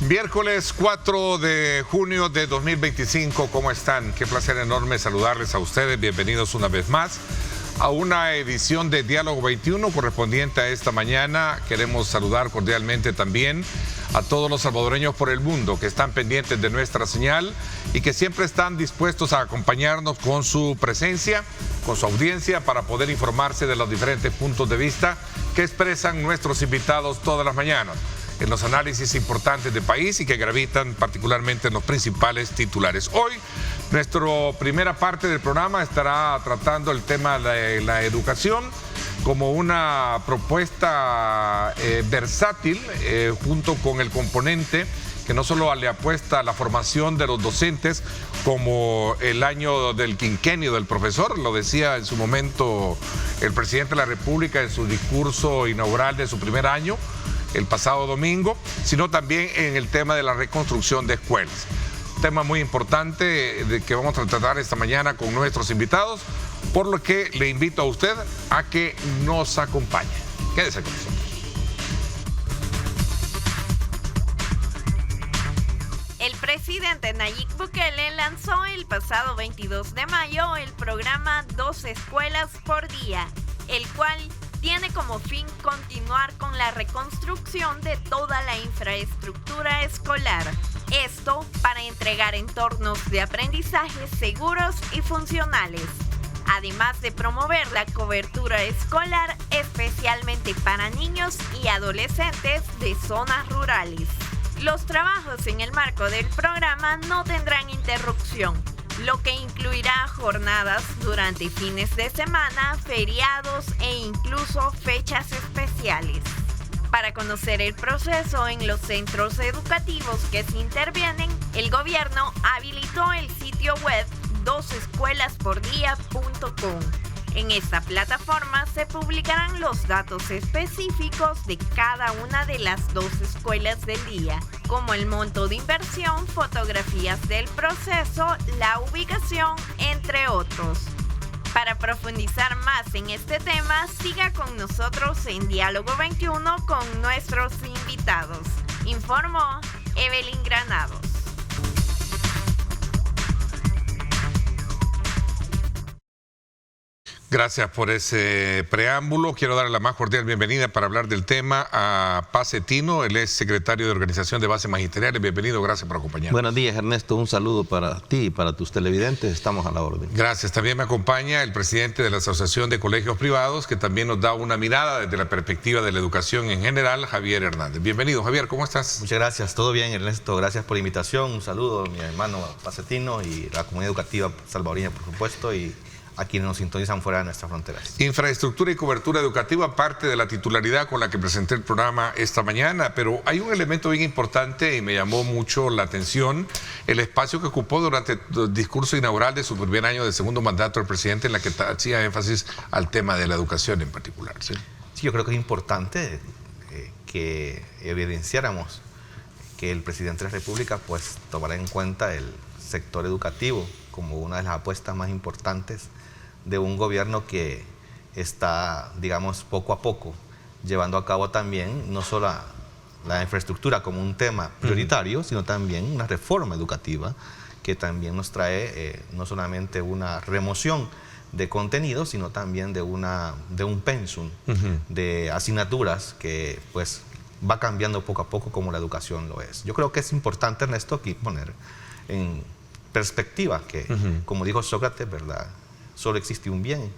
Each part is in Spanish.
Miércoles 4 de junio de 2025, ¿cómo están? Qué placer enorme saludarles a ustedes. Bienvenidos una vez más a una edición de Diálogo 21 correspondiente a esta mañana. Queremos saludar cordialmente también a todos los salvadoreños por el mundo que están pendientes de nuestra señal y que siempre están dispuestos a acompañarnos con su presencia, con su audiencia, para poder informarse de los diferentes puntos de vista que expresan nuestros invitados todas las mañanas en los análisis importantes del país y que gravitan particularmente en los principales titulares. Hoy, nuestra primera parte del programa estará tratando el tema de la educación como una propuesta versátil, junto con el componente que no solo le apuesta a la formación de los docentes como el año del quinquenio del profesor, lo decía en su momento el presidente de la República en su discurso inaugural de su primer año, el pasado domingo, sino también en el tema de la reconstrucción de escuelas. Tema muy importante que vamos a tratar esta mañana con nuestros invitados, por lo que le invito a usted a que nos acompañe. Quédese con nosotros. El presidente Nayib Bukele lanzó el pasado 22 de mayo el programa 2 escuelas por día, el cual tiene como fin continuar con la reconstrucción de toda la infraestructura escolar. Esto para entregar entornos de aprendizaje seguros y funcionales, además de promover la cobertura escolar especialmente para niños y adolescentes de zonas rurales. Los trabajos en el marco del programa no tendrán interrupción, lo que incluirá jornadas durante fines de semana, feriados e incluso fechas especiales. Para conocer el proceso en los centros educativos que se intervienen, el gobierno habilitó el sitio web 2escuelaspordia.com. En esta plataforma se publicarán los datos específicos de cada una de las 2 escuelas del día, como el monto de inversión, fotografías del proceso, la ubicación, entre otros. Para profundizar más en este tema, siga con nosotros en Diálogo 21 con nuestros invitados. Informó Evelyn Granados. Gracias por ese preámbulo. Quiero darle la más cordial bienvenida para hablar del tema a Paz Cetino, él es secretario de Organización de Bases Magisteriales. Bienvenido, gracias por acompañarnos. Buenos días, Ernesto. Un saludo para ti y para tus televidentes. Estamos a la orden. Gracias. También me acompaña el presidente de la Asociación de Colegios Privados, que también nos da una mirada desde la perspectiva de la educación en general, Javier Hernández. Bienvenido, Javier. ¿Cómo estás? Muchas gracias. Todo bien, Ernesto. Gracias por la invitación. Un saludo a mi hermano Paz Cetino y la comunidad educativa salvadoreña, por supuesto, y a quienes nos sintonizan fuera de nuestras fronteras. Infraestructura y cobertura educativa, parte de la titularidad con la que presenté el programa esta mañana, pero hay un elemento bien importante y me llamó mucho la atención, el espacio que ocupó durante el discurso inaugural de su primer año de segundo mandato del presidente, en la que hacía énfasis al tema de la educación en particular. Sí, yo creo que es importante que evidenciáramos que el presidente de la República pues tomará en cuenta el sector educativo como una de las apuestas más importantes de un gobierno que está, digamos, poco a poco llevando a cabo también no solo la infraestructura como un tema prioritario, sino también una reforma educativa que también nos trae no solamente una remoción de contenido, sino también de un pensum de asignaturas que pues va cambiando poco a poco como la educación lo es. Yo creo que es importante, Ernesto, aquí poner en perspectiva que, como dijo Sócrates, ¿verdad?, solo existe un bien,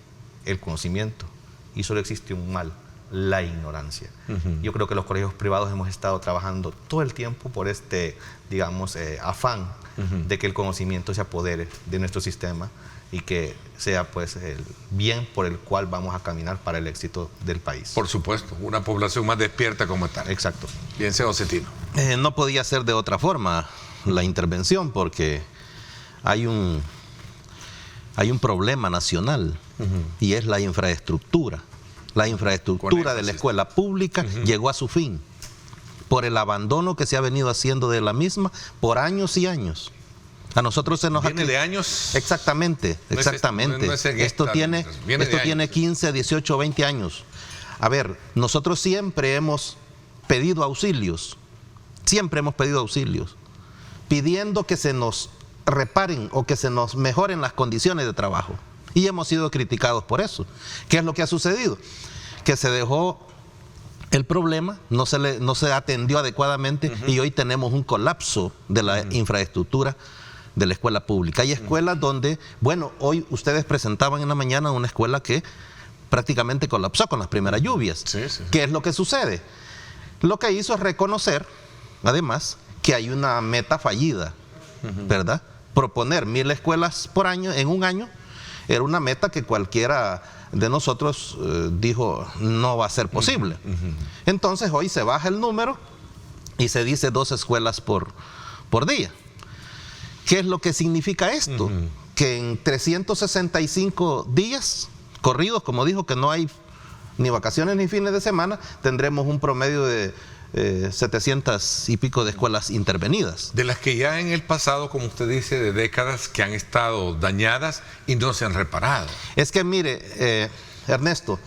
el conocimiento, y solo existe un mal, la ignorancia. Yo creo que los colegios privados hemos estado trabajando todo el tiempo por este, digamos, afán de que el conocimiento se apodere de nuestro sistema y que sea pues el bien por el cual vamos a caminar para el éxito del país. Por supuesto, una población más despierta como tal. Exacto. Bien, señor Cetino. No podía ser de otra forma la intervención porque hay un problema nacional y es la infraestructura. La infraestructura de la escuela pública llegó a su fin por el abandono que se ha venido haciendo de la misma por años y años. A nosotros se nos ¿Viene de años? Exactamente, exactamente. Esto tiene 15, 18, 20 años. A ver, nosotros siempre hemos pedido auxilios siempre hemos pedido auxilios, pidiendo que se nos reparen o que se nos mejoren las condiciones de trabajo. Y hemos sido criticados por eso. ¿Qué es lo que ha sucedido? Que se dejó el problema, no se atendió adecuadamente y hoy tenemos un colapso de la infraestructura de la escuela pública. Hay escuelas donde, bueno, hoy ustedes presentaban en la mañana una escuela que prácticamente colapsó con las primeras lluvias. ¿Qué es lo que sucede? Lo que hizo es reconocer, además, que hay una meta fallida, ¿verdad? Proponer 1000 escuelas por año, en un año, era una meta que cualquiera de nosotros dijo no va a ser posible. Entonces hoy se baja el número y se dice 2 escuelas por día. ¿Qué es lo que significa esto? Que en 365 días corridos, como dijo, que no hay ni vacaciones ni fines de semana, tendremos un promedio de 700 y pico de escuelas intervenidas. De las que ya en el pasado, como usted dice, de décadas que han estado dañadas y no se han reparado. Es que mire, Ernesto,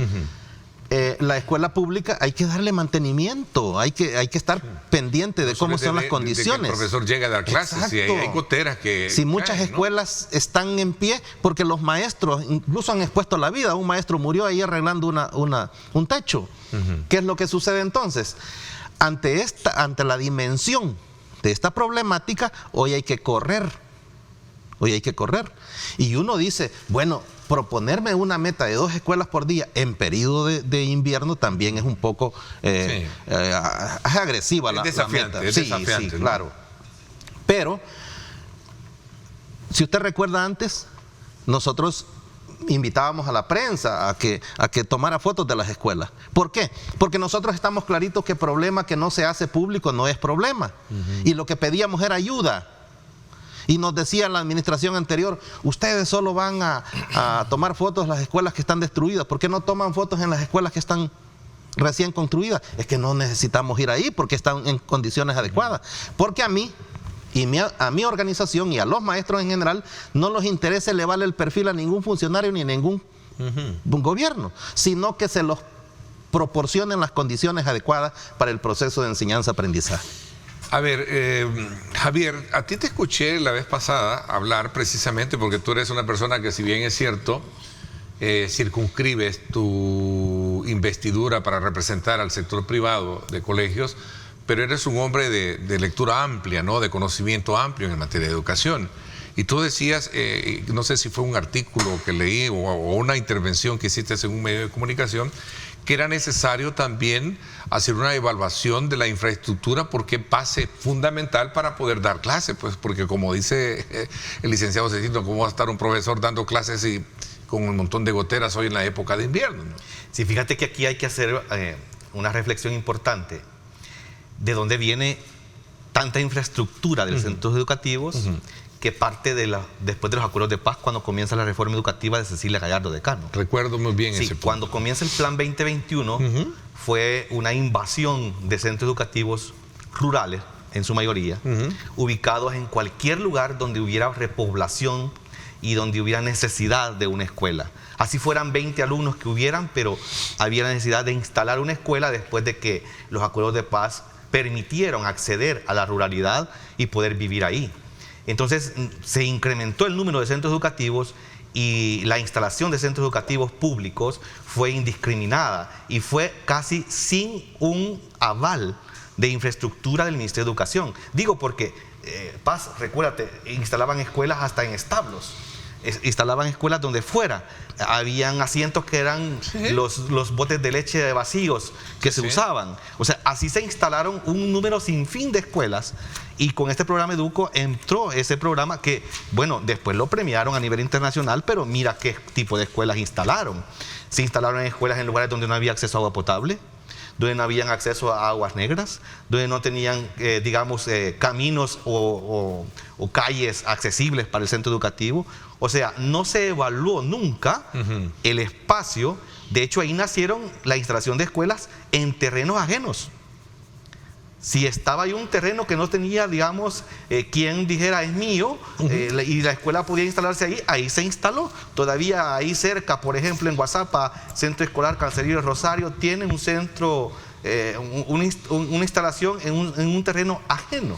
la escuela pública hay que darle mantenimiento, hay que estar pendiente de cómo son las condiciones. De que el profesor llega a dar clases y hay goteras que... Si muchas escuelas están en pie, porque los maestros incluso han expuesto la vida. Un maestro murió ahí arreglando un techo. ¿Qué es lo que sucede entonces? Ante la dimensión de esta problemática, hoy hay que correr. Y uno dice, bueno, proponerme una meta de 2 escuelas por día en periodo de invierno también es un poco agresiva la meta. Es desafiante, ¿no? Claro. Pero, si usted recuerda antes, nosotros invitábamos a la prensa a que tomara fotos de las escuelas. ¿Por qué? Porque nosotros estamos claritos que problema que no se hace público no es problema. Y lo que pedíamos era ayuda. Y nos decía la administración anterior, ustedes solo van a tomar fotos de las escuelas que están destruidas. ¿Por qué no toman fotos en las escuelas que están recién construidas? Es que no necesitamos ir ahí porque están en condiciones adecuadas. Porque a mí y a mi organización y a los maestros en general no les interesa elevarle el perfil a ningún funcionario ni a ningún gobierno, sino que se los proporcionen las condiciones adecuadas para el proceso de enseñanza-aprendizaje. A ver, Javier, a ti te escuché la vez pasada hablar precisamente porque tú eres una persona que, si bien es cierto, circunscribes tu investidura para representar al sector privado de colegios, pero eres un hombre de lectura amplia, ¿no? De conocimiento amplio en materia de educación. Y tú decías, no sé si fue un artículo que leí o una intervención que hiciste en un medio de comunicación, que era necesario también hacer una evaluación de la infraestructura porque es base fundamental para poder dar clases, pues porque como dice el licenciado Cecilio, ¿cómo va a estar un profesor dando clases y con un montón de goteras hoy en la época de invierno, ¿no? Sí, fíjate que aquí hay que hacer una reflexión importante. ¿De dónde viene tanta infraestructura de los centros educativos que parte después de los acuerdos de paz cuando comienza la reforma educativa de Cecilia Gallardo Decano? Recuerdo muy bien ese punto. Cuando comienza el Plan 2021 fue una invasión de centros educativos rurales, en su mayoría, ubicados en cualquier lugar donde hubiera repoblación y donde hubiera necesidad de una escuela. Así fueran 20 alumnos que hubieran, pero había la necesidad de instalar una escuela después de que los acuerdos de paz permitieron acceder a la ruralidad y poder vivir ahí. Entonces se incrementó el número de centros educativos y la instalación de centros educativos públicos fue indiscriminada y fue casi sin un aval de infraestructura del Ministerio de Educación. Digo porque, Paz, recuérdate, instalaban escuelas hasta en establos. Instalaban escuelas donde fuera habían asientos que eran los botes de leche vacíos que se usaban. O sea, así se instalaron un número sin fin de escuelas y con este programa Educo entró ese programa que, bueno, después lo premiaron a nivel internacional, pero mira qué tipo de escuelas instalaron. Se instalaron en escuelas en lugares donde no había acceso a agua potable, donde no habían acceso a aguas negras, donde no tenían, caminos o calles accesibles para el centro educativo. O sea, no se evaluó nunca el espacio. De hecho, ahí nacieron la instalación de escuelas en terrenos ajenos. Si estaba ahí un terreno que no tenía, digamos, quien dijera es mío, y la escuela podía instalarse ahí, ahí se instaló. Todavía ahí cerca, por ejemplo, en Guazapa, Centro Escolar Carcelillo Rosario, tiene un centro una instalación en un terreno ajeno.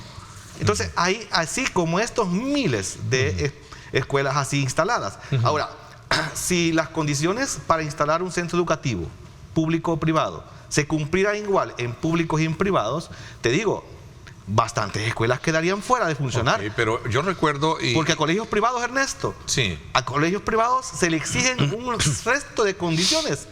Entonces, hay así como estos miles de escuelas así instaladas. Ahora, si las condiciones para instalar un centro educativo, público o privado, se cumplieran igual en públicos y en privados, te digo, bastantes escuelas quedarían fuera de funcionar. Okay, pero yo recuerdo... Porque a colegios privados, Ernesto, sí, a colegios privados se le exigen un resto de condiciones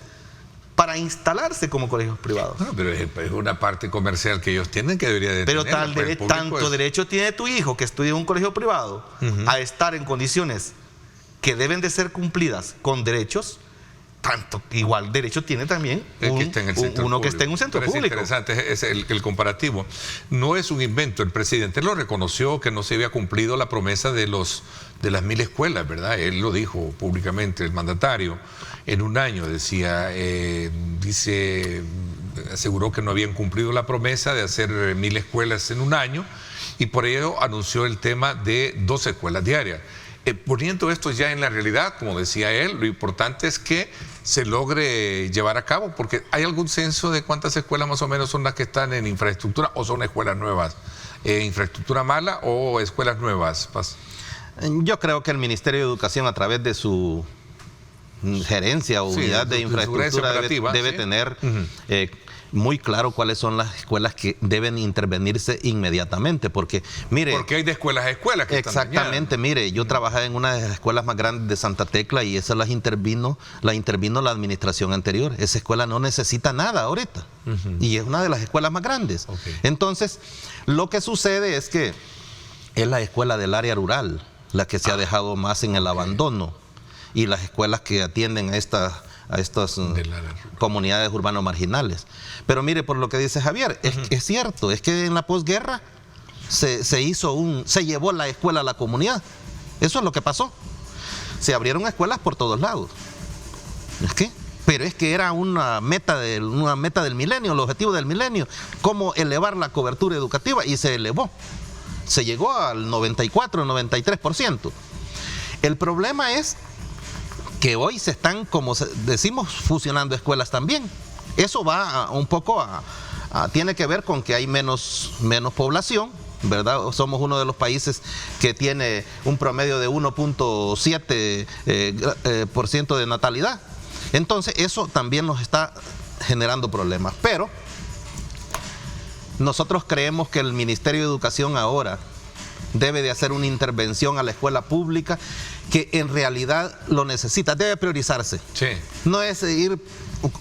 para instalarse como colegios privados. Bueno, pero es una parte comercial que ellos tienen que debería de Pero tener. tanto derecho tiene tu hijo que estudia en un colegio privado a estar en condiciones que deben de ser cumplidas con derechos, tanto igual derecho tiene también uno que esté en un centro público. Es interesante es el comparativo. No es un invento. El presidente lo reconoció que no se había cumplido la promesa de las 1000 escuelas, ¿verdad? Él lo dijo públicamente, el mandatario, en un año, decía, aseguró que no habían cumplido la promesa de hacer 1000 escuelas en un año y por ello anunció el tema de 2 escuelas diarias. Poniendo esto ya en la realidad, como decía él, lo importante es que se logre llevar a cabo, porque ¿hay algún censo de cuántas escuelas más o menos son las que están en infraestructura o son escuelas nuevas? ¿Infraestructura mala o escuelas nuevas, Paz? Yo creo que el Ministerio de Educación, a través de su gerencia o unidad de infraestructura, debe tener muy claro cuáles son las escuelas que deben intervenirse inmediatamente, porque mire... Porque hay de escuelas a escuelas que exactamente, están dañadas. Mire, yo trabajaba en una de las escuelas más grandes de Santa Tecla y esa la intervino la administración anterior. Esa escuela no necesita nada ahorita y es una de las escuelas más grandes. Entonces, lo que sucede es que es la escuela del área rural la que se ha dejado más en el abandono, y las escuelas que atienden a estas comunidades urbanas marginales. Pero mire, por lo que dice Javier, es cierto, es que en la posguerra se llevó la escuela a la comunidad. Eso es lo que pasó. Se abrieron escuelas por todos lados. ¿Es qué? Pero es que era una meta del milenio, el objetivo del milenio, cómo elevar la cobertura educativa, y se elevó. Se llegó al 94, 93%. El problema es que hoy se están, como decimos, fusionando escuelas también. Eso va un poco tiene que ver con que hay menos población, ¿verdad? Somos uno de los países que tiene un promedio de 1.7% de natalidad. Entonces eso también nos está generando problemas. Pero nosotros creemos que el Ministerio de Educación ahora debe de hacer una intervención a la escuela pública que en realidad lo necesita, debe priorizarse. Sí. No es ir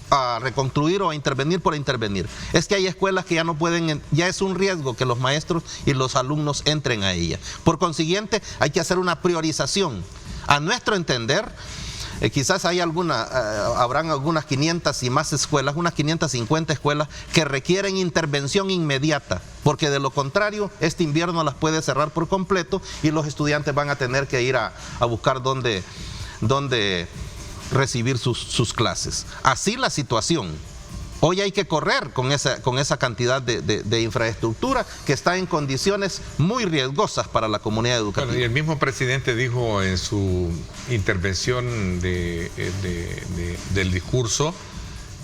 a reconstruir o a intervenir por intervenir. Es que hay escuelas que ya no pueden, ya es un riesgo que los maestros y los alumnos entren a ella. Por consiguiente, hay que hacer una priorización. A nuestro entender, quizás habrán algunas 500 y más escuelas, unas 550 escuelas que requieren intervención inmediata, porque de lo contrario este invierno las puede cerrar por completo y los estudiantes van a tener que ir a buscar dónde recibir sus clases. Así la situación. Hoy hay que correr con esa cantidad de infraestructura que está en condiciones muy riesgosas para la comunidad educativa. Bueno, y el mismo presidente dijo en su intervención del discurso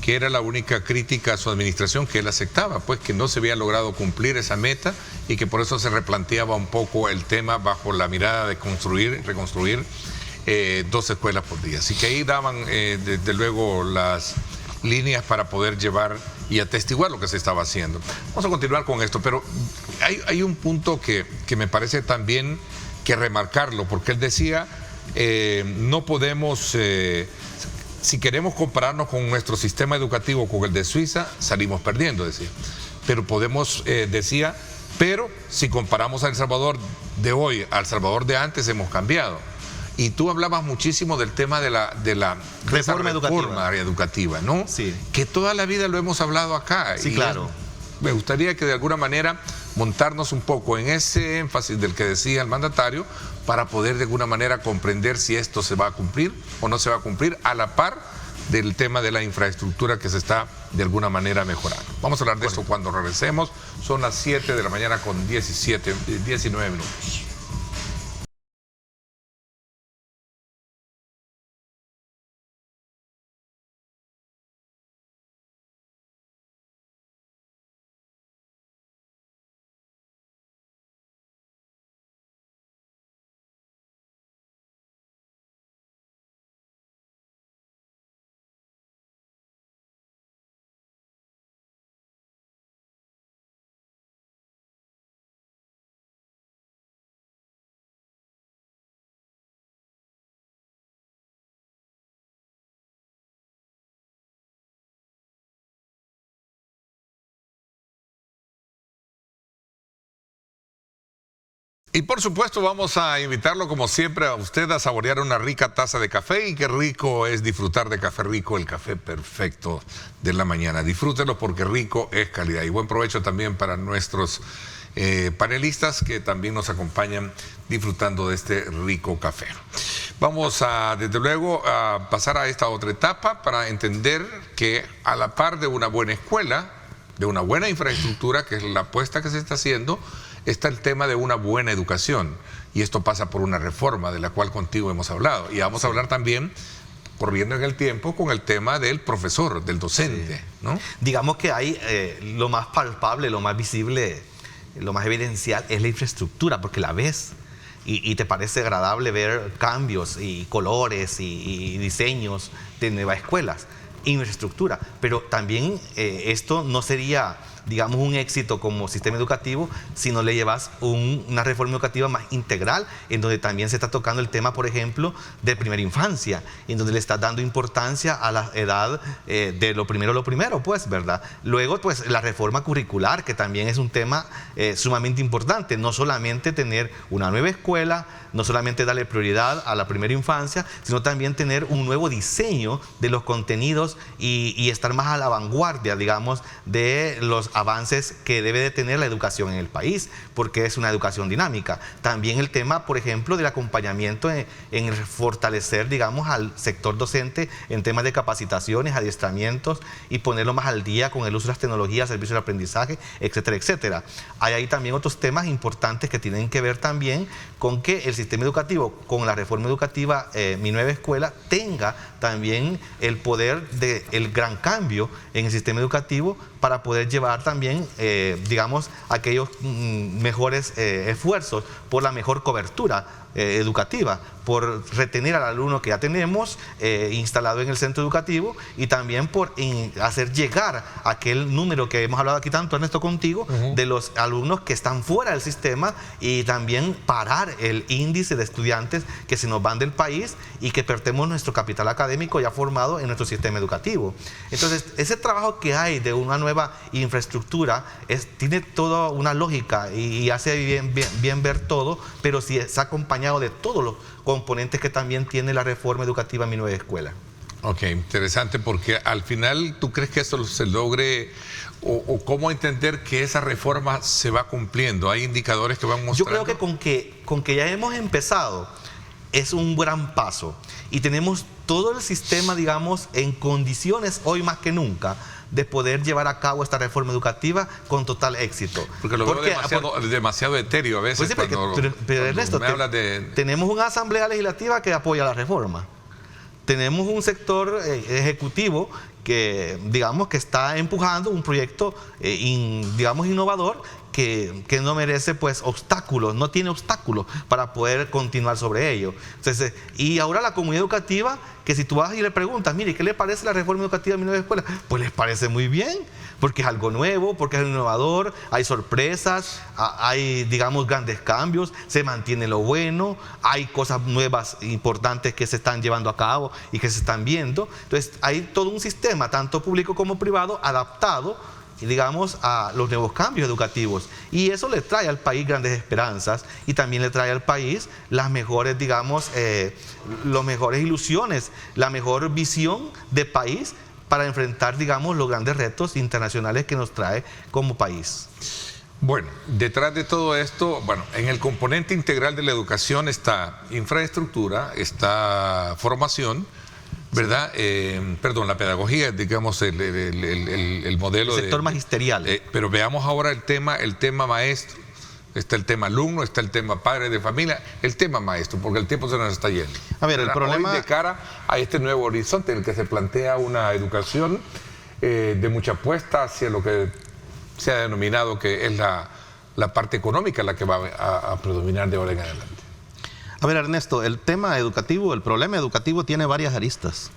que era la única crítica a su administración que él aceptaba, pues que no se había logrado cumplir esa meta y que por eso se replanteaba un poco el tema bajo la mirada de reconstruir 2 escuelas por día. Así que ahí daban desde luego las líneas para poder llevar y atestiguar lo que se estaba haciendo. Vamos a continuar con esto, pero hay un punto que me parece también que remarcarlo, porque él decía, no podemos, si queremos compararnos con nuestro sistema educativo con el de Suiza, salimos perdiendo, decía. Pero podemos, decía, pero si comparamos a El Salvador de hoy al Salvador de antes, hemos cambiado. Y tú hablabas muchísimo del tema de la reforma educativa, ¿no? Sí. Que toda la vida lo hemos hablado acá. Sí, claro. Me gustaría que de alguna manera montarnos un poco en ese énfasis del que decía el mandatario para poder de alguna manera comprender si esto se va a cumplir o no se va a cumplir a la par del tema de la infraestructura que se está de alguna manera mejorando. Vamos a hablar de esto cuando regresemos. Son las 7 de la mañana con 19 minutos. Y por supuesto vamos a invitarlo como siempre a usted a saborear una rica taza de café, y qué rico es disfrutar de Café Rico, el café perfecto de la mañana. Disfrútelo porque rico es calidad. Y buen provecho también para nuestros panelistas que también nos acompañan disfrutando de este rico café. Vamos a, desde luego, a pasar a esta otra etapa para entender que a la par de una buena escuela, de una buena infraestructura, que es la apuesta que se está haciendo, está el tema de una buena educación. Y esto pasa por una reforma de la cual contigo hemos hablado. Y vamos a hablar también, corriendo en el tiempo, con el tema del profesor, del docente, ¿no? Digamos que hay lo más palpable, lo más visible, lo más evidencial es la infraestructura, porque la ves y te parece agradable ver cambios y colores y diseños de nuevas escuelas, infraestructura. Pero también esto no sería, digamos, un éxito como sistema educativo si no le llevas una reforma educativa más integral, en donde también se está tocando el tema, por ejemplo, de primera infancia, en donde le estás dando importancia a la edad de lo primero, pues, ¿verdad? Luego, pues, la reforma curricular, que también es un tema sumamente importante, no solamente tener una nueva escuela, no solamente darle prioridad a la primera infancia, sino también tener un nuevo diseño de los contenidos y estar más a la vanguardia, digamos, de los avances que debe de tener la educación en el país, porque es una educación dinámica. También el tema, por ejemplo, del acompañamiento en fortalecer, digamos, al sector docente en temas de capacitaciones, adiestramientos y ponerlo más al día con el uso de las tecnologías, servicios de aprendizaje, etcétera, etcétera. Hay ahí también otros temas importantes que tienen que ver también con que el sistema educativo, con la reforma educativa, Mi Nueva Escuela, tenga también el poder del gran cambio en el sistema educativo para poder llevar también, digamos, aquellos mejores esfuerzos por la mejor cobertura educativa, por retener al alumno que ya tenemos instalado en el centro educativo, y también por hacer llegar aquel número que hemos hablado aquí tanto, Ernesto, contigo, de los alumnos que están fuera del sistema, y también parar el índice de estudiantes que se nos van del país y que perdemos nuestro capital académico ya formado en nuestro sistema educativo. Entonces, ese trabajo que hay de una nueva infraestructura tiene toda una lógica y hace bien ver todo, pero si es acompañado de todos los componentes que también tiene la reforma educativa Mi Nueva Escuela. Ok, interesante, porque al final, ¿tú crees que esto se logre o cómo entender que esa reforma se va cumpliendo? ¿Hay indicadores que van mostrando? Yo creo que con que ya hemos empezado es un gran paso, y tenemos todo el sistema, digamos, en condiciones hoy más que nunca de poder llevar a cabo esta reforma educativa con total éxito. Porque lo veo demasiado etéreo a veces. Pues sí, pero Ernesto, tenemos una asamblea legislativa que apoya la reforma. Tenemos un sector ejecutivo que, digamos, que está empujando un proyecto, digamos, innovador, que no merece, pues, obstáculos, no tiene obstáculos para poder continuar sobre ello. Entonces, y ahora la comunidad educativa, que si tú vas y le preguntas, mire, ¿qué le parece la reforma educativa de Mi Nueva Escuela? Pues les parece muy bien, porque es algo nuevo, porque es innovador, hay sorpresas, hay, digamos, grandes cambios, se mantiene lo bueno, hay cosas nuevas importantes que se están llevando a cabo y que se están viendo. Entonces, hay todo un sistema, tanto público como privado, adaptado, digamos, a los nuevos cambios educativos, y eso le trae al país grandes esperanzas, y también le trae al país las mejores, digamos, las mejores ilusiones, la mejor visión de país para enfrentar, digamos, los grandes retos internacionales que nos trae como país. Bueno, detrás de todo esto, bueno, en el componente integral de la educación está infraestructura, está formación, ¿verdad? Perdón, la pedagogía, digamos, el modelo el sector magisterial. Pero veamos ahora el tema maestro. Está el tema alumno, está el tema padre de familia, el tema maestro, porque el tiempo se nos está yendo. A ver, el problema... Hoy, de cara a este nuevo horizonte en el que se plantea una educación de mucha apuesta hacia lo que se ha denominado que es la parte económica la que va a predominar de ahora en adelante. A ver, Ernesto, el tema educativo, el problema educativo tiene varias aristas,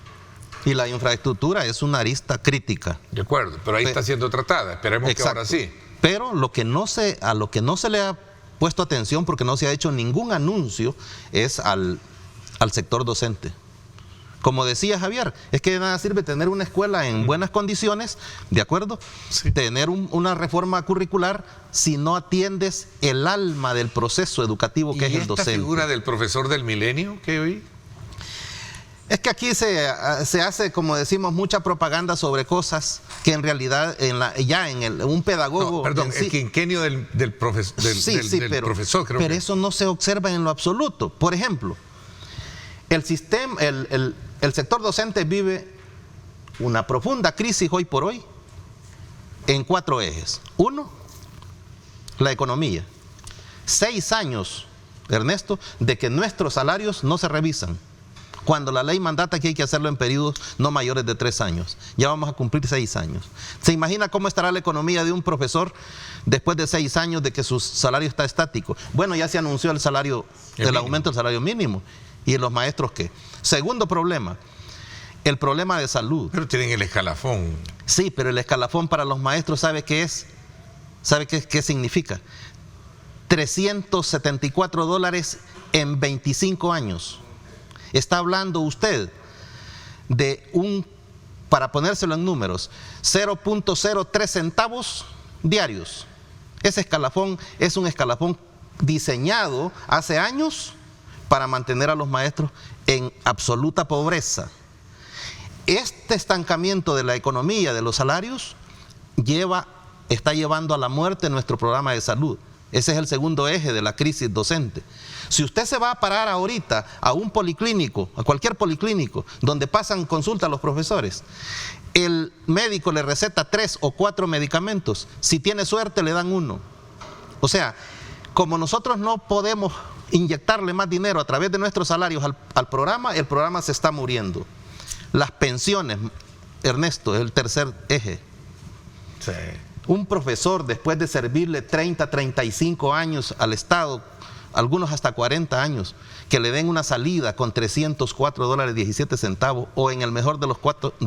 y la infraestructura es una arista crítica. De acuerdo, pero ahí está siendo tratada, esperemos que ahora sí. Pero a lo que no se le ha puesto atención, porque no se ha hecho ningún anuncio, es al sector docente. Como decía Javier, es que de nada sirve tener una escuela en buenas condiciones, ¿de acuerdo? Sí. Tener una reforma curricular si no atiendes el alma del proceso educativo que es el docente. ¿Y esta figura del profesor del milenio que hoy? Es que aquí se hace, como decimos, mucha propaganda sobre cosas que en realidad un pedagogo... No, perdón, el quinquenio del profesor, profesor, creo pero que. eso no se observa en lo absoluto. Por ejemplo, el sector docente vive una profunda crisis hoy por hoy en 4 ejes. 1, la economía. 6 años, Ernesto, de que nuestros salarios no se revisan, cuando la ley mandata que hay que hacerlo en periodos no mayores de 3 años. Ya vamos a cumplir 6 años. ¿Se imagina cómo estará la economía de un profesor después de 6 años de que su salario está estático? Bueno, ya se anunció el aumento del salario mínimo. ¿Y los maestros qué? Segundo problema, el problema de salud. Pero tienen el escalafón. Sí, pero el escalafón para los maestros, ¿sabe qué es? ¿Sabe qué significa? $374 en 25 años. Está hablando usted de para ponérselo en números, 0.03 centavos diarios. Ese escalafón es un escalafón diseñado hace años para mantener a los maestros en absoluta pobreza. Este estancamiento de la economía, de los salarios, está llevando a la muerte nuestro programa de salud. Ese es el segundo eje de la crisis docente. Si usted se va a parar ahorita a un policlínico, a cualquier policlínico, donde pasan consulta a los profesores, el médico le receta 3 o 4 medicamentos. Si tiene suerte, le dan 1. O sea, como nosotros no podemos inyectarle más dinero a través de nuestros salarios al programa, el programa se está muriendo. Las pensiones, Ernesto, es el tercer eje. Sí. Un profesor, después de servirle 30, 35 años al Estado, algunos hasta 40 años, que le den una salida con $304.17 o en el mejor de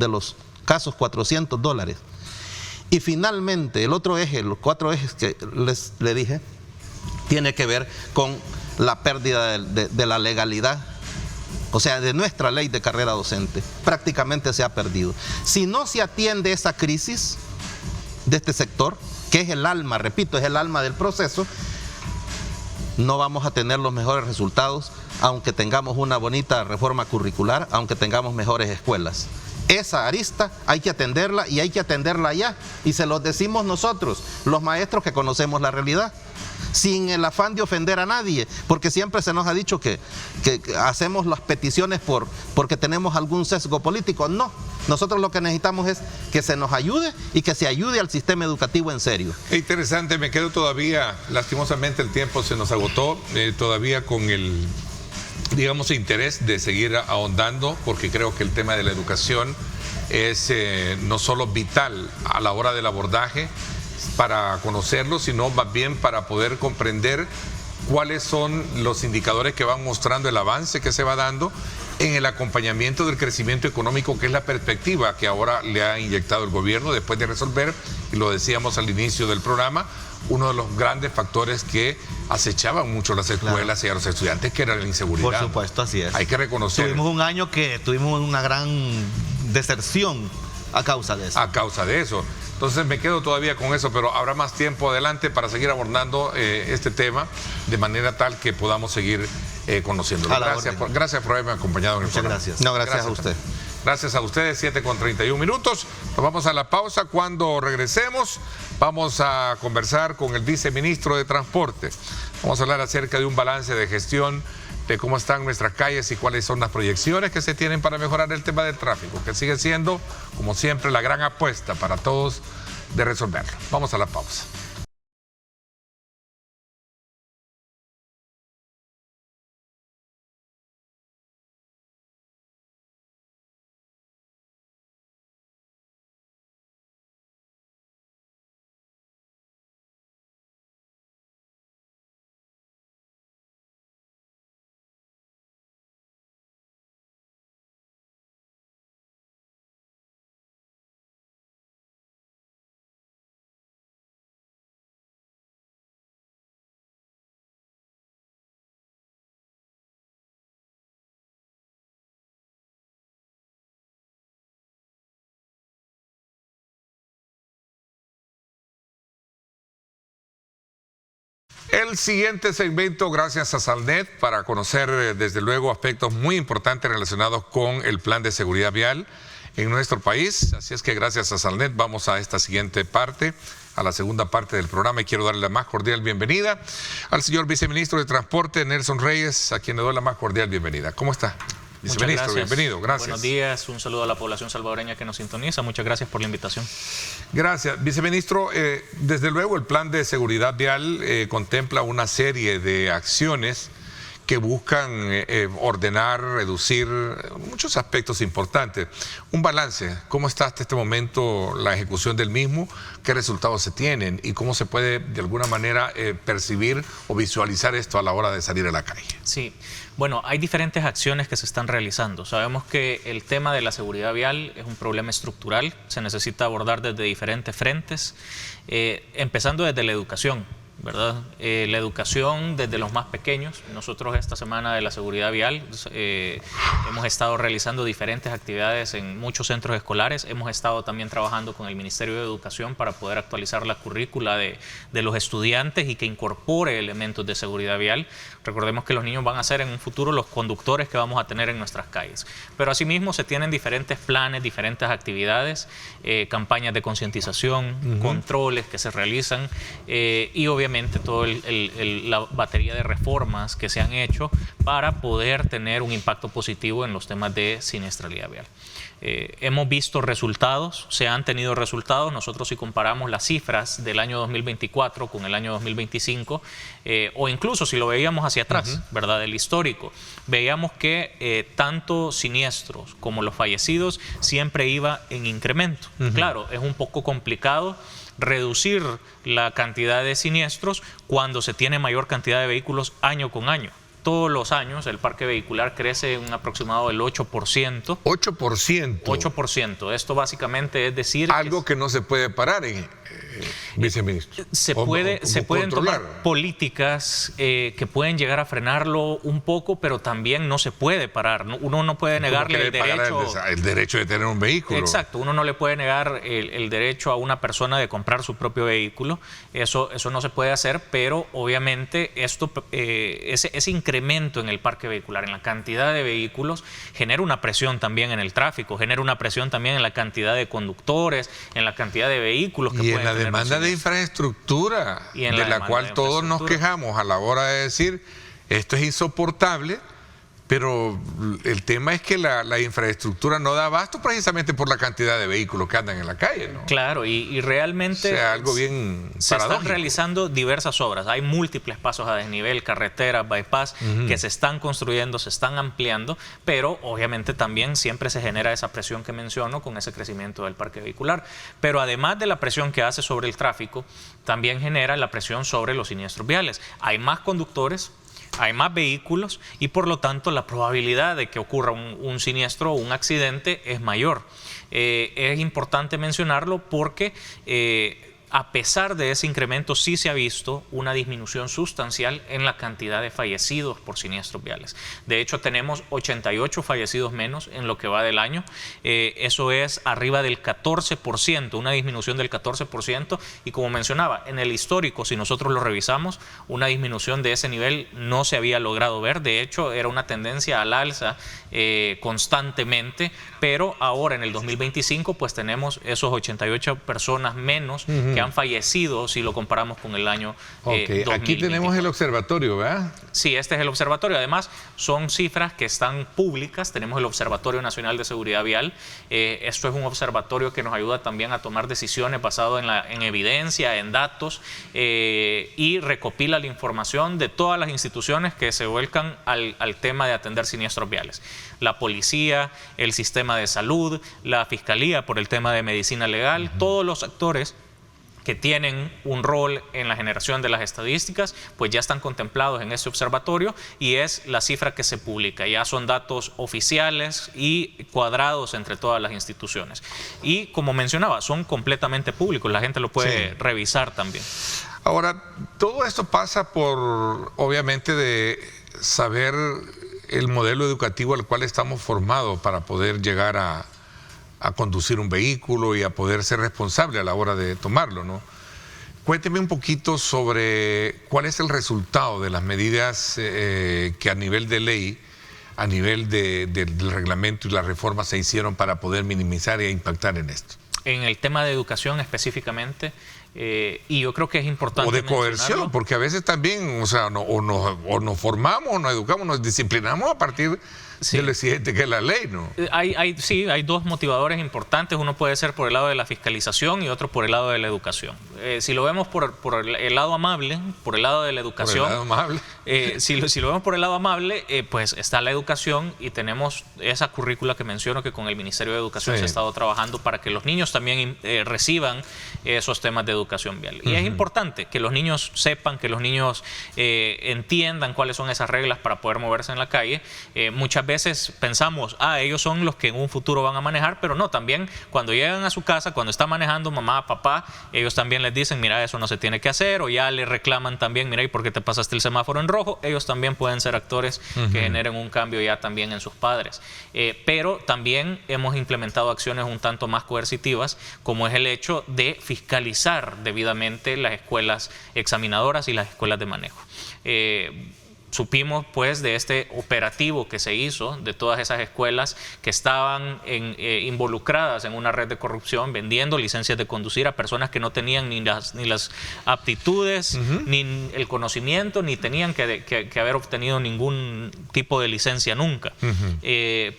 los casos $400. Y finalmente, el otro eje, los 4 ejes que le dije, tiene que ver con la pérdida de la legalidad, o sea, de nuestra ley de carrera docente. Prácticamente se ha perdido. Si no se atiende esa crisis de este sector, que es el alma, repito, es el alma del proceso, no vamos a tener los mejores resultados, aunque tengamos una bonita reforma curricular, aunque tengamos mejores escuelas. Esa arista hay que atenderla y hay que atenderla ya. Y se los decimos nosotros, los maestros que conocemos la realidad, sin el afán de ofender a nadie, porque siempre se nos ha dicho que hacemos las peticiones porque tenemos algún sesgo político. No, nosotros lo que necesitamos es que se nos ayude y que se ayude al sistema educativo en serio. Es interesante, me quedo todavía, lastimosamente el tiempo se nos agotó, todavía con el, digamos, interés de seguir ahondando, porque creo que el tema de la educación es no solo vital a la hora del abordaje para conocerlo, sino más bien para poder comprender cuáles son los indicadores que van mostrando el avance que se va dando en el acompañamiento del crecimiento económico, que es la perspectiva que ahora le ha inyectado el gobierno después de resolver, y lo decíamos al inicio del programa, uno de los grandes factores que acechaban mucho las escuelas, claro, y a los estudiantes, que era la inseguridad. Por supuesto, así es. Hay que reconocer. Tuvimos un año que tuvimos una gran deserción a causa de eso. A causa de eso. Entonces me quedo todavía con eso, pero habrá más tiempo adelante para seguir abordando este tema de manera tal que podamos seguir conociéndolo. Gracias por haberme acompañado en el programa. Muchas gracias. No, gracias a usted. Gracias a ustedes, 7:31. Nos vamos a la pausa. Cuando regresemos, vamos a conversar con el viceministro de Transporte. Vamos a hablar acerca de un balance de gestión, de cómo están nuestras calles y cuáles son las proyecciones que se tienen para mejorar el tema del tráfico, que sigue siendo, como siempre, la gran apuesta para todos de resolverlo. Vamos a la pausa. El siguiente segmento, gracias a Salnet, para conocer desde luego aspectos muy importantes relacionados con el plan de seguridad vial en nuestro país. Así es que gracias a Salnet vamos a esta siguiente parte, a la segunda parte del programa, y quiero darle la más cordial bienvenida al señor viceministro de Transporte, Nelson Reyes, a quien le doy la más cordial bienvenida. ¿Cómo está? Viceministro, bienvenido, gracias. Buenos días, un saludo a la población salvadoreña que nos sintoniza. Muchas gracias por la invitación. Gracias. Viceministro, desde luego el plan de seguridad vial contempla una serie de acciones que buscan ordenar, reducir muchos aspectos importantes. Un balance, ¿cómo está hasta este momento la ejecución del mismo? ¿Qué resultados se tienen? ¿Y cómo se puede de alguna manera percibir o visualizar esto a la hora de salir a la calle? Sí, bueno, hay diferentes acciones que se están realizando. Sabemos que el tema de la seguridad vial es un problema estructural, se necesita abordar desde diferentes frentes, empezando desde la educación, ¿verdad? La educación desde los más pequeños. Nosotros esta semana de la seguridad vial hemos estado realizando diferentes actividades en muchos centros escolares. Hemos estado también trabajando con el Ministerio de Educación para poder actualizar la currícula de los estudiantes y que incorpore elementos de seguridad vial. Recordemos que los niños van a ser en un futuro los conductores que vamos a tener en nuestras calles. Pero asimismo se tienen diferentes planes, diferentes actividades, campañas de concientización, controles que se realizan y obviamente toda la batería de reformas que se han hecho para poder tener un impacto positivo en los temas de siniestralidad vial. Hemos visto resultados, se han tenido resultados. Nosotros si comparamos las cifras del año 2024 con el año 2025, o incluso si lo veíamos hacia atrás, ¿verdad? Del histórico, veíamos que tanto siniestros como los fallecidos siempre iba en incremento. Claro, es un poco complicado reducir la cantidad de siniestros cuando se tiene mayor cantidad de vehículos año con año. Todos los años el parque vehicular crece un aproximado del 8%. 8%. 8%. Esto básicamente es decir... Algo que no se puede parar, viceministro. Se pueden tomar políticas que pueden llegar a frenarlo un poco, pero también no se puede parar. Uno no puede negarle el derecho de tener un vehículo. Exacto, uno no le puede negar el derecho a una persona de comprar su propio vehículo. Eso no se puede hacer, pero obviamente ese incremento en el parque vehicular, en la cantidad de vehículos, genera una presión también en el tráfico, genera una presión también en la cantidad de conductores, en la cantidad de vehículos que pueden tener. Y en la demanda de infraestructura, de la cual todos nos quejamos a la hora de decir esto es insoportable, pero el tema es que la infraestructura no da abasto precisamente por la cantidad de vehículos que andan en la calle, ¿no? Claro, y realmente algo bien se están realizando diversas obras. Hay múltiples pasos a desnivel, carreteras, bypass, que se están construyendo, se están ampliando, pero obviamente también siempre se genera esa presión que menciono con ese crecimiento del parque vehicular. Pero además de la presión que hace sobre el tráfico, también genera la presión sobre los siniestros viales. Hay más conductores, hay más vehículos y por lo tanto la probabilidad de que ocurra un siniestro o un accidente es mayor. Es importante mencionarlo porque a pesar de ese incremento sí se ha visto una disminución sustancial en la cantidad de fallecidos por siniestros viales. De hecho tenemos 88 fallecidos menos en lo que va del año. Eso es arriba del 14%, una disminución del 14%, y como mencionaba, en el histórico, si nosotros lo revisamos, una disminución de ese nivel no se había logrado ver. De hecho era una tendencia al alza constantemente, pero ahora en el 2025 pues tenemos esos 88 personas menos que han fallecido si lo comparamos con el año 2024. Aquí tenemos el observatorio, ¿verdad? Sí, este es el observatorio. Además, son cifras que están públicas. Tenemos el Observatorio Nacional de Seguridad Vial. Esto es un observatorio que nos ayuda también a tomar decisiones basado en evidencia, en datos, y recopila la información de todas las instituciones que se vuelcan al tema de atender siniestros viales. La policía, el sistema de salud, la fiscalía por el tema de medicina legal, todos los actores que tienen un rol en la generación de las estadísticas, pues ya están contemplados en este observatorio y es la cifra que se publica. Ya son datos oficiales y cuadrados entre todas las instituciones. Y como mencionaba, son completamente públicos, la gente lo puede revisar también. Ahora, todo esto pasa por, obviamente, de saber el modelo educativo al cual estamos formados para poder llegar a conducir un vehículo y a poder ser responsable a la hora de tomarlo, ¿no? Cuénteme un poquito sobre cuál es el resultado de las medidas que a nivel de ley, a nivel del reglamento y la reforma se hicieron para poder minimizar e impactar en esto. En el tema de educación específicamente, y yo creo que es importante o de coerción, porque a veces también, o sea, o nos formamos, o nos educamos, nos disciplinamos a partir del exigente que es la ley, ¿no? Hay dos motivadores importantes. Uno puede ser por el lado de la fiscalización y otro por el lado de la educación. Si lo vemos por el lado amable, por el lado de la educación, por el lado amable. Si lo vemos por el lado amable, pues está la educación y tenemos esa currícula que menciono que con el Ministerio de Educación se ha estado trabajando para que los niños también reciban esos temas de educación vial. Y es importante que los niños sepan, que los niños entiendan cuáles son esas reglas para poder moverse en la calle. Muchas veces pensamos, ellos son los que en un futuro van a manejar, pero no, también cuando llegan a su casa, cuando está manejando mamá, papá, ellos también les dicen, mira, eso no se tiene que hacer, o ya le reclaman también, mira, ¿y por qué te pasaste el semáforo en rojo? Ellos también pueden ser actores que generen un cambio ya también en sus padres. Pero también hemos implementado acciones un tanto más coercitivas, como es el hecho de fiscalizar debidamente las escuelas examinadoras y las escuelas de manejo. Supimos pues de este operativo que se hizo de todas esas escuelas que estaban involucradas en una red de corrupción, vendiendo licencias de conducir a personas que no tenían ni las aptitudes, ni el conocimiento, ni tenían que haber obtenido ningún tipo de licencia nunca.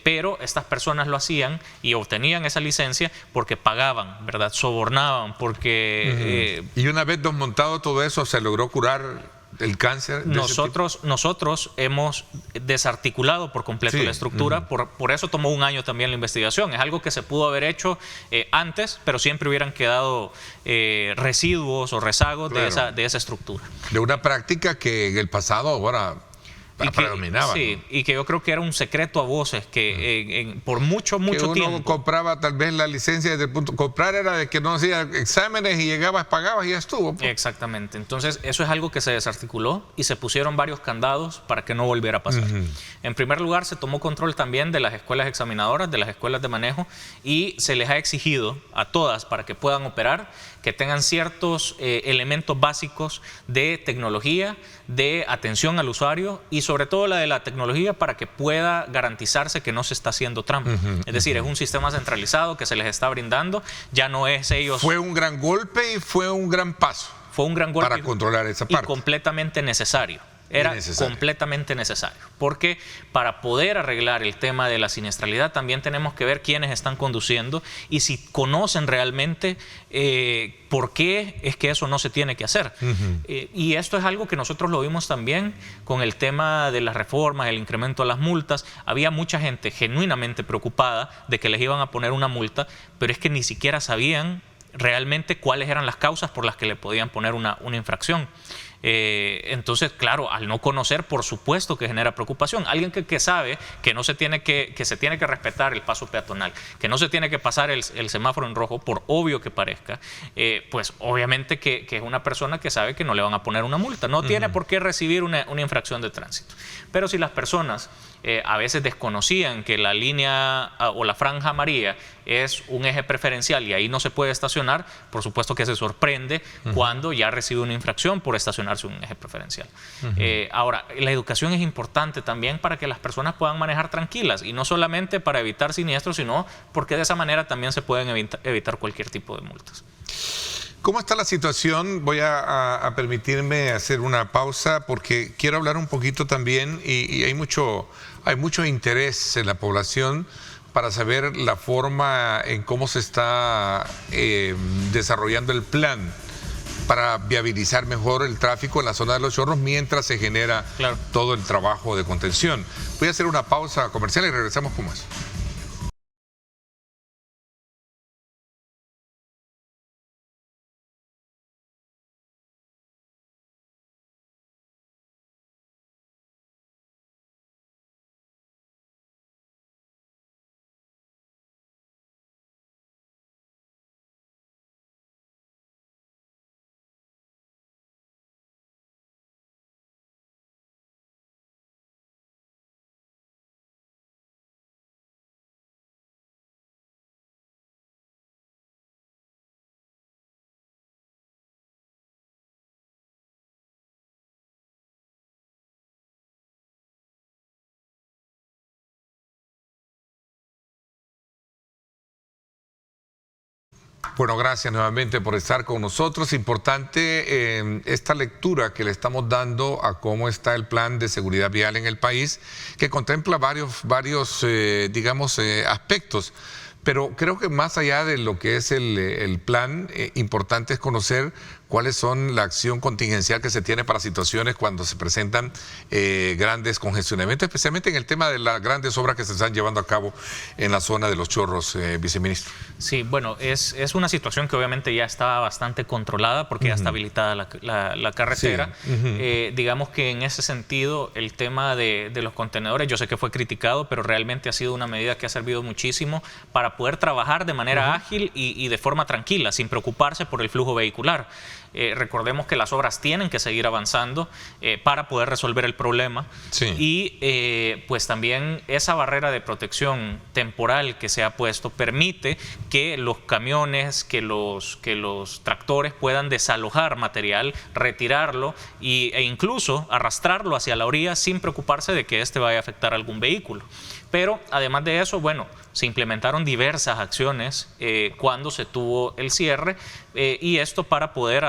Pero estas personas lo hacían y obtenían esa licencia porque pagaban, ¿verdad? Sobornaban, porque... Y una vez desmontado todo eso, ¿se logró curar el cáncer? Nosotros hemos desarticulado por completo la estructura, por eso tomó un año también la investigación. Es algo que se pudo haber hecho antes, pero siempre hubieran quedado residuos o rezagos de esa estructura. De una práctica que en el pasado ahora predominaba. Sí, ¿no? Y que yo creo que era un secreto a voces, que por mucho uno tiempo compraba tal vez la licencia desde el punto... Comprar era de que no hacía exámenes y llegabas, pagabas y ya estuvo. Exactamente. Entonces, eso es algo que se desarticuló y se pusieron varios candados para que no volviera a pasar. En primer lugar, se tomó control también de las escuelas examinadoras, de las escuelas de manejo, y se les ha exigido a todas, para que puedan operar, que tengan ciertos elementos básicos de tecnología, de atención al usuario y sobre todo la de la tecnología para que pueda garantizarse que no se está haciendo trampa. Es decir, es un sistema centralizado que se les está brindando, ya no es ellos... Fue un gran golpe y fue un gran paso. Fue un gran golpe para controlar esa parte. Y completamente necesario. Era completamente necesario, porque para poder arreglar el tema de la siniestralidad también tenemos que ver quiénes están conduciendo y si conocen realmente por qué es que eso no se tiene que hacer. Y esto es algo que nosotros lo vimos también con el tema de las reformas, el incremento a las multas. Había mucha gente genuinamente preocupada de que les iban a poner una multa, pero es que ni siquiera sabían realmente cuáles eran las causas por las que le podían poner una infracción. Entonces, claro, al no conocer, por supuesto que genera preocupación. Alguien que sabe que no se tiene que se tiene que respetar el paso peatonal, que no se tiene que pasar el semáforo en rojo, por obvio que parezca, pues obviamente que es una persona que sabe que no le van a poner una multa. No tiene por qué recibir una infracción de tránsito. Pero si las personas a veces desconocían que la línea o la franja amarilla es un eje preferencial y ahí no se puede estacionar, por supuesto que se sorprende cuando ya recibe una infracción por estacionarse en un eje preferencial. Ahora, la educación es importante también para que las personas puedan manejar tranquilas y no solamente para evitar siniestros, sino porque de esa manera también se pueden evitar cualquier tipo de multas. ¿Cómo está la situación? Voy a permitirme hacer una pausa porque quiero hablar un poquito también y hay mucho interés en la población para saber la forma en cómo se está desarrollando el plan para viabilizar mejor el tráfico en la zona de Los Chorros mientras se genera todo el trabajo de contención. Voy a hacer una pausa comercial y regresamos con más. Bueno, gracias nuevamente por estar con nosotros. Importante esta lectura que le estamos dando a cómo está el plan de seguridad vial en el país, que contempla varios aspectos. Pero creo que más allá de lo que es el plan, importante es conocer cuáles son la acción contingencial que se tiene para situaciones cuando se presentan grandes congestionamientos, especialmente en el tema de las grandes obras que se están llevando a cabo en la zona de Los Chorros, viceministro. Sí, bueno, es una situación que obviamente ya está bastante controlada porque ya está habilitada la carretera. Sí. Digamos que en ese sentido el tema de los contenedores, yo sé que fue criticado, pero realmente ha sido una medida que ha servido muchísimo para poder trabajar de manera ágil y de forma tranquila, sin preocuparse por el flujo vehicular. Recordemos que las obras tienen que seguir avanzando para poder resolver el problema. Sí. Y pues también esa barrera de protección temporal que se ha puesto permite que los camiones, que los tractores puedan desalojar material, retirarlo e incluso arrastrarlo hacia la orilla sin preocuparse de que este vaya a afectar a algún vehículo. Pero además de eso, bueno, se implementaron diversas acciones cuando se tuvo el cierre y esto para poder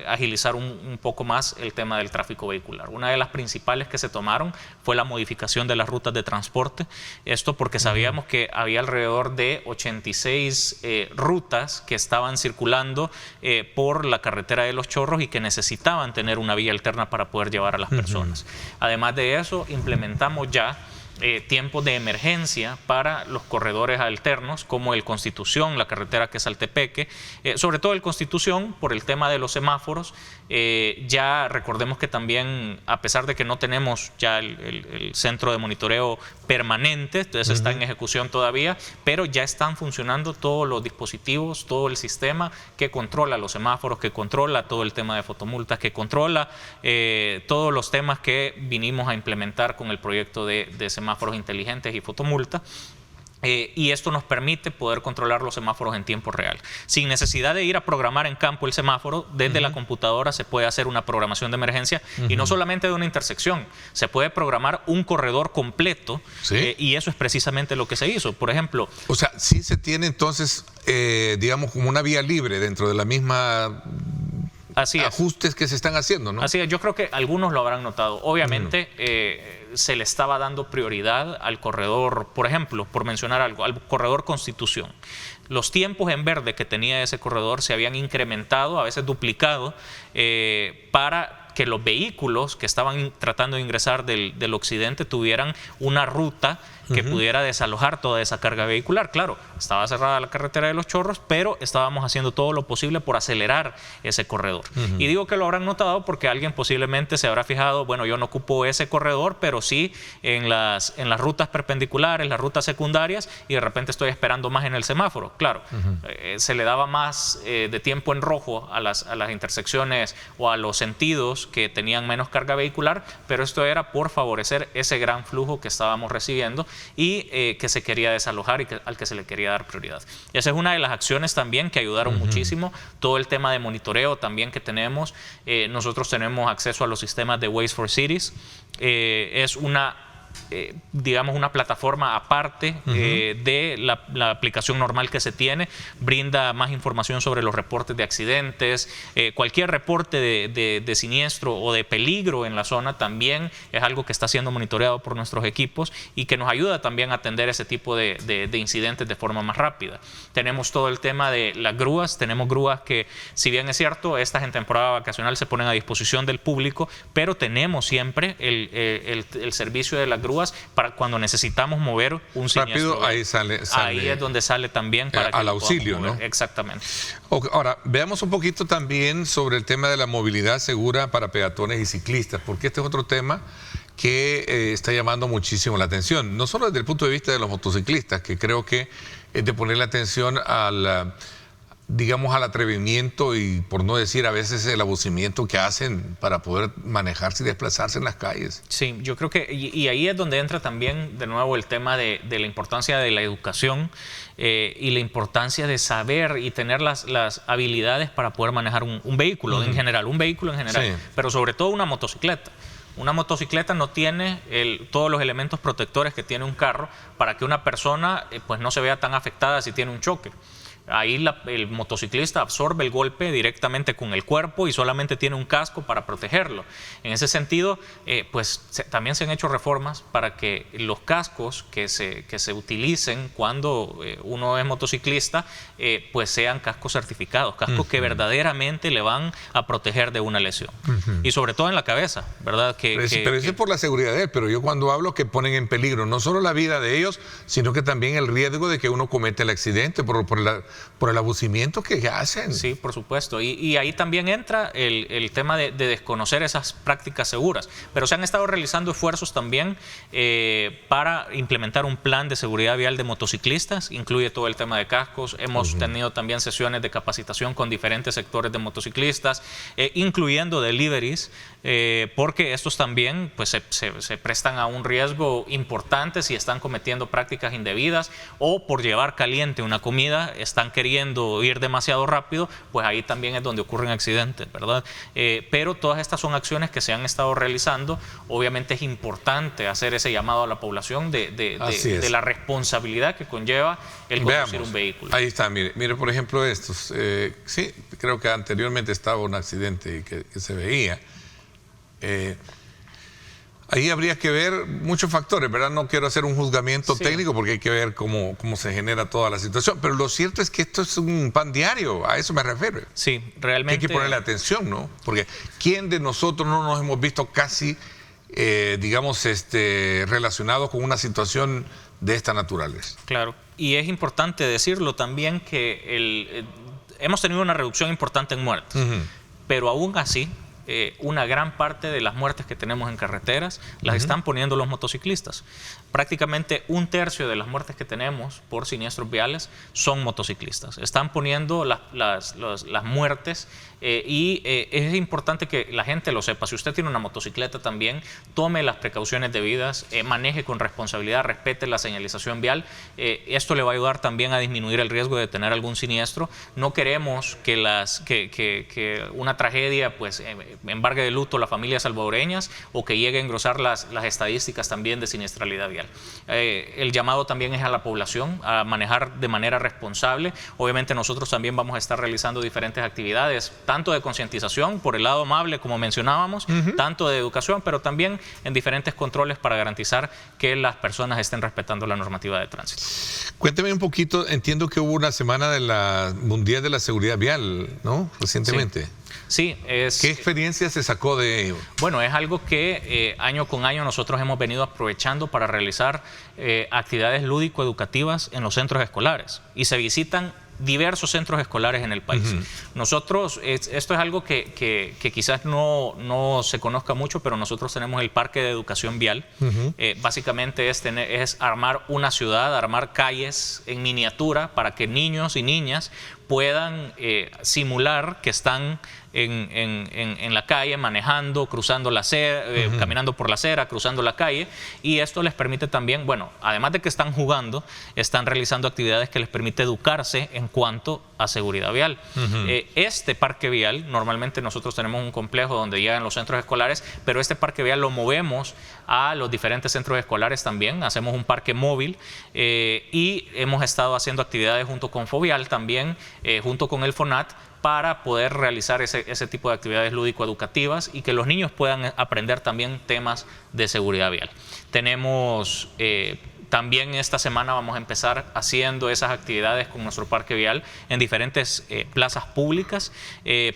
agilizar un poco más el tema del tráfico vehicular. Una de las principales que se tomaron fue la modificación de las rutas de transporte. Esto porque sabíamos que había alrededor de 86 rutas que estaban circulando por la carretera de Los Chorros y que necesitaban tener una vía alterna para poder llevar a las personas. Además de eso, implementamos ya tiempos de emergencia para los corredores alternos como el Constitución, la carretera que es Altepeque, sobre todo el Constitución por el tema de los semáforos. Ya recordemos que también, a pesar de que no tenemos ya el centro de monitoreo permanente, entonces está en ejecución todavía, pero ya están funcionando todos los dispositivos, todo el sistema que controla los semáforos, que controla todo el tema de fotomultas, que controla todos los temas que vinimos a implementar con el proyecto de semáforos inteligentes y fotomulta. Y esto nos permite poder controlar los semáforos en tiempo real. Sin necesidad de ir a programar en campo el semáforo, desde la computadora se puede hacer una programación de emergencia y no solamente de una intersección, se puede programar un corredor completo. ¿Sí? Y eso es precisamente lo que se hizo. Por ejemplo... O sea, sí se tiene entonces, digamos, como una vía libre dentro de la misma... ajustes que se están haciendo, ¿no? Así es, yo creo que algunos lo habrán notado. Obviamente se le estaba dando prioridad al corredor, por ejemplo, por mencionar algo, al corredor Constitución. Los tiempos en verde que tenía ese corredor se habían incrementado, a veces duplicado, para que los vehículos que estaban tratando de ingresar del occidente tuvieran una ruta que pudiera desalojar toda esa carga vehicular. Claro, estaba cerrada la carretera de Los Chorros, pero estábamos haciendo todo lo posible por acelerar ese corredor. Y digo que lo habrán notado porque alguien posiblemente se habrá fijado, bueno, yo no ocupo ese corredor, pero sí en las rutas perpendiculares, las rutas secundarias, y de repente estoy esperando más en el semáforo. Claro, se le daba más de tiempo en rojo a las intersecciones o a los sentidos que tenían menos carga vehicular, pero esto era por favorecer ese gran flujo que estábamos recibiendo y que se quería desalojar y al que se le quería dar prioridad. Y esa es una de las acciones también que ayudaron muchísimo. Todo el tema de monitoreo también que tenemos. Nosotros tenemos acceso a los sistemas de Waze for Cities. Es una... digamos una plataforma aparte de la aplicación normal que se tiene, brinda más información sobre los reportes de accidentes, cualquier reporte de siniestro o de peligro en la zona también es algo que está siendo monitoreado por nuestros equipos y que nos ayuda también a atender ese tipo de incidentes de forma más rápida. Tenemos todo el tema de las grúas, tenemos grúas que, si bien es cierto, estas en temporada vacacional se ponen a disposición del público, pero tenemos siempre el servicio de las grúas para cuando necesitamos mover un siniestro. Rápido, ahí sale. Ahí es donde sale también para que al auxilio, ¿no? Exactamente. Okay, ahora, veamos un poquito también sobre el tema de la movilidad segura para peatones y ciclistas, porque este es otro tema que está llamando muchísimo la atención, no solo desde el punto de vista de los motociclistas, que creo que es de ponerle atención al atrevimiento y, por no decir a veces, el abucimiento que hacen para poder manejarse y desplazarse en las calles. Sí, yo creo que, y ahí es donde entra también de nuevo el tema de la importancia de la educación y la importancia de saber y tener las habilidades para poder manejar un vehículo en general, sí. Pero sobre todo una motocicleta. Una motocicleta no tiene todos los elementos protectores que tiene un carro para que una persona pues no se vea tan afectada si tiene un choque. Ahí el motociclista absorbe el golpe directamente con el cuerpo y solamente tiene un casco para protegerlo. En ese sentido, también se han hecho reformas para que los cascos que se utilicen cuando uno es motociclista, pues sean cascos certificados, cascos que verdaderamente le van a proteger de una lesión. Y sobre todo en la cabeza, ¿verdad? Pero eso es por la seguridad de él, pero yo cuando hablo que ponen en peligro no solo la vida de ellos, sino que también el riesgo de que uno cometa el accidente por el abusimiento que hacen. Sí, por supuesto. Y ahí también entra el tema de desconocer esas prácticas seguras. Pero se han estado realizando esfuerzos también para implementar un plan de seguridad vial de motociclistas. Incluye todo el tema de cascos. Hemos tenido también sesiones de capacitación con diferentes sectores de motociclistas, incluyendo deliveries, porque estos también pues, se prestan a un riesgo importante si están cometiendo prácticas indebidas o por llevar caliente una comida, están queriendo ir demasiado rápido, pues ahí también es donde ocurren accidentes, ¿verdad? Pero todas estas son acciones que se han estado realizando. Obviamente es importante hacer ese llamado a la población de la responsabilidad que conlleva el conducir un vehículo. Ahí está, mire por ejemplo estos. Sí, creo que anteriormente estaba un accidente que se veía. Ahí habría que ver muchos factores, ¿verdad? No quiero hacer un juzgamiento técnico porque hay que ver cómo se genera toda la situación. Pero lo cierto es que esto es un pan diario, a eso me refiero. Sí, realmente. Hay que ponerle atención, ¿no? Porque ¿quién de nosotros no nos hemos visto casi, relacionados con una situación de esta naturaleza? Claro. Y es importante decirlo también que hemos tenido una reducción importante en muertes, pero aún así, una gran parte de las muertes que tenemos en carreteras las están poniendo los motociclistas. Prácticamente 1/3 de las muertes que tenemos por siniestros viales son motociclistas. Están poniendo las muertes y es importante que la gente lo sepa. Si usted tiene una motocicleta también, tome las precauciones debidas, maneje con responsabilidad, respete la señalización vial. Esto le va a ayudar también a disminuir el riesgo de tener algún siniestro. No queremos que una tragedia pues embargue de luto a las familias salvadoreñas o que llegue a engrosar las estadísticas también de siniestralidad vial. El llamado también es a la población a manejar de manera responsable. Obviamente nosotros también vamos a estar realizando diferentes actividades, tanto de concientización por el lado amable como mencionábamos, tanto de educación, pero también en diferentes controles para garantizar que las personas estén respetando la normativa de tránsito. Cuénteme un poquito, entiendo que hubo una semana de la Mundial de la Seguridad Vial, ¿no? Recientemente. Sí, ¿Qué experiencia se sacó de ello? Bueno, es algo que año con año nosotros hemos venido aprovechando para realizar actividades lúdico-educativas en los centros escolares y se visitan diversos centros escolares en el país. Nosotros, esto es algo que quizás no se conozca mucho, pero nosotros tenemos el Parque de Educación Vial. Básicamente es armar una ciudad, armar calles en miniatura para que niños y niñas puedan simular que están en la calle manejando, cruzando la acera, caminando por la acera, cruzando la calle, y esto les permite también, bueno, además de que están jugando, están realizando actividades que les permite educarse en cuanto a seguridad vial. Este parque vial, normalmente nosotros tenemos un complejo donde llegan los centros escolares, pero este parque vial lo movemos a los diferentes centros escolares también, hacemos un parque móvil y hemos estado haciendo actividades junto con Fovial también, junto con el FONAT, para poder realizar ese tipo de actividades lúdico-educativas y que los niños puedan aprender también temas de seguridad vial. Tenemos también esta semana vamos a empezar haciendo esas actividades con nuestro parque vial en diferentes plazas públicas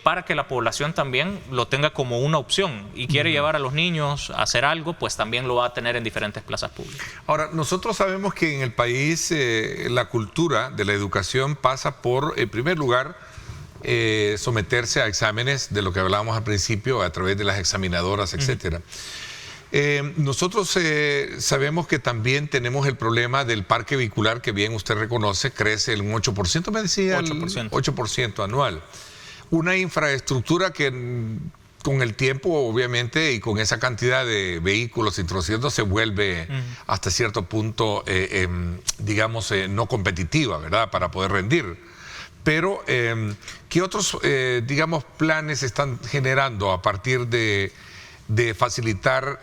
para que la población también lo tenga como una opción y quiere llevar a los niños a hacer algo, pues también lo va a tener en diferentes plazas públicas. Ahora, nosotros sabemos que en el país la cultura de la educación pasa por, en primer lugar, someterse a exámenes de lo que hablábamos al principio a través de las examinadoras, etcétera. Nosotros sabemos que también tenemos el problema del parque vehicular que bien usted reconoce, crece el 8%, me decía, 8% anual. Una infraestructura que con el tiempo, obviamente, y con esa cantidad de vehículos introduciendo, se vuelve hasta cierto punto, digamos, no competitiva, ¿verdad?, para poder rendir. Pero, ¿qué otros, digamos, planes están generando a partir de facilitar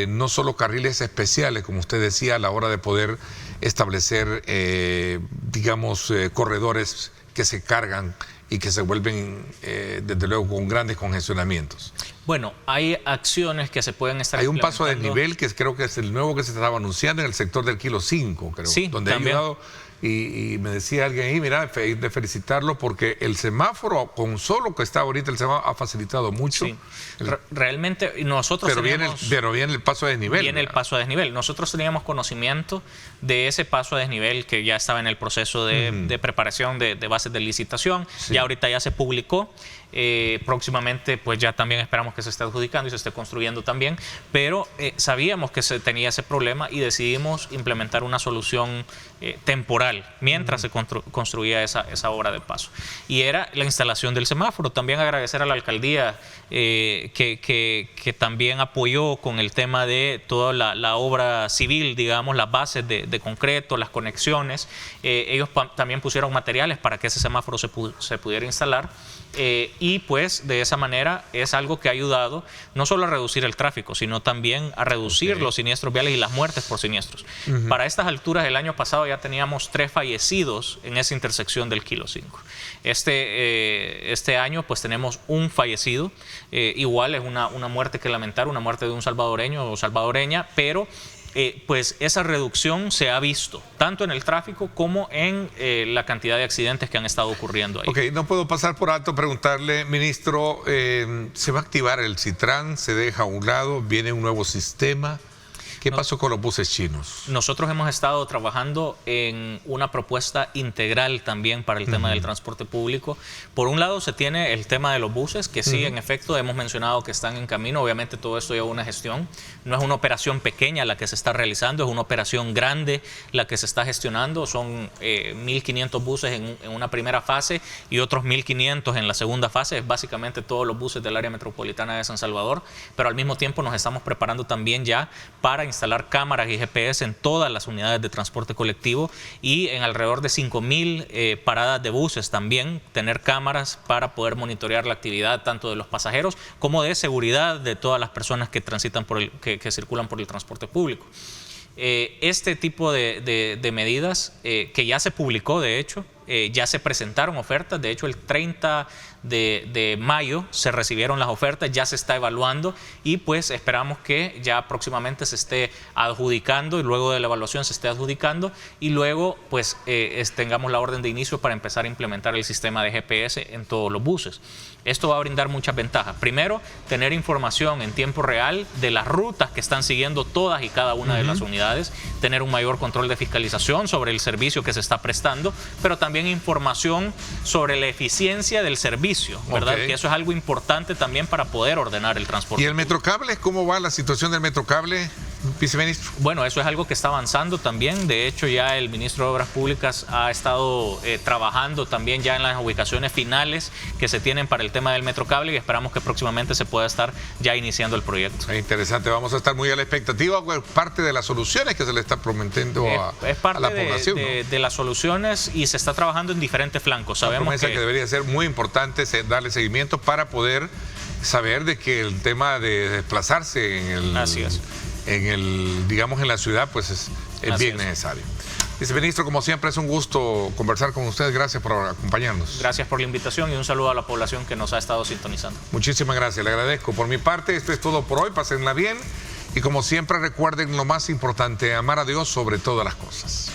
no solo carriles especiales, como usted decía, a la hora de poder establecer, digamos, corredores que se cargan y que se vuelven, desde luego, con grandes congestionamientos? Bueno, hay acciones que se pueden estar Hay un paso de implementando. nivel que creo que es el nuevo que se estaba anunciando en el sector del Kilo 5, creo, Sí, donde también. ha ayudado. Y me decía alguien ahí, mira, de felicitarlo porque el semáforo, con solo que está ahorita el semáforo, ha facilitado mucho. Sí. Realmente nosotros Pero viene el paso a desnivel. Viene el paso a desnivel. Nosotros teníamos conocimiento de ese paso a desnivel que ya estaba en el proceso de preparación de bases de licitación. Sí. Ya ahorita ya se publicó. Próximamente pues ya también esperamos que se esté adjudicando y se esté construyendo también, pero sabíamos que se tenía ese problema y decidimos implementar una solución temporal mientras se construía esa obra de paso, y era la instalación del semáforo. También agradecer a la alcaldía que también apoyó con el tema de toda la obra civil, digamos, las bases de concreto, las conexiones. Ellos también pusieron materiales para que ese semáforo se pudiera instalar. Y pues de esa manera es algo que ha ayudado no solo a reducir el tráfico, sino también a reducir los siniestros viales y las muertes por siniestros. Para estas alturas, el año pasado ya teníamos 3 fallecidos en esa intersección del Kilo 5. Este año pues tenemos un fallecido. Igual es una muerte que lamentar, una muerte de un salvadoreño o salvadoreña, pero pues esa reducción se ha visto tanto en el tráfico como en la cantidad de accidentes que han estado ocurriendo ahí. Ok, no puedo pasar por alto preguntarle, ministro, ¿se va a activar el Citran? ¿Se deja a un lado? ¿Viene un nuevo sistema? ¿Qué pasó con los buses chinos? Nosotros hemos estado trabajando en una propuesta integral también para el tema del transporte público. Por un lado se tiene el tema de los buses, que sí, en efecto, hemos mencionado que están en camino. Obviamente todo esto lleva una gestión. No es una operación pequeña la que se está realizando, es una operación grande la que se está gestionando. Son 1.500 buses en una primera fase y otros 1.500 en la segunda fase. Es básicamente todos los buses del área metropolitana de San Salvador, pero al mismo tiempo nos estamos preparando también ya para instalar cámaras y GPS en todas las unidades de transporte colectivo y en alrededor de 5.000 paradas de buses también tener cámaras para poder monitorear la actividad tanto de los pasajeros como de seguridad de todas las personas que transitan que circulan por el transporte público. Este tipo de medidas que ya se publicó, de hecho, ya se presentaron ofertas. De hecho, el 30 de mayo se recibieron las ofertas, ya se está evaluando y pues esperamos que ya próximamente se esté adjudicando y luego de la evaluación se esté adjudicando y luego pues tengamos la orden de inicio para empezar a implementar el sistema de GPS en todos los buses. Esto va a brindar muchas ventajas. Primero, tener información en tiempo real de las rutas que están siguiendo todas y cada una de las unidades, tener un mayor control de fiscalización sobre el servicio que se está prestando, pero también información sobre la eficiencia del servicio, ¿verdad? Que eso es algo importante también para poder ordenar el transporte. ¿Y el Metrocable? ¿Cómo va la situación del Metrocable, viceministro? Bueno, eso es algo que está avanzando también. De hecho, ya el ministro de Obras Públicas ha estado trabajando también ya en las ubicaciones finales que se tienen para el tema del Metrocable y esperamos que próximamente se pueda estar ya iniciando el proyecto. Interesante, vamos a estar muy a la expectativa. Parte de las soluciones que se le está prometiendo es parte a la población, de las soluciones y se está trabajando en diferentes flancos. Sabemos Sabemos que debería ser muy importante darle seguimiento para poder saber de que el tema de desplazarse digamos en la ciudad pues es bien necesario. Viceministro, como siempre es un gusto conversar con usted. Gracias por acompañarnos. Gracias por la invitación y un saludo a la población que nos ha estado sintonizando. Muchísimas gracias, le agradezco. Por mi parte, esto es todo por hoy. Pásenla bien y como siempre recuerden lo más importante, amar a Dios sobre todas las cosas.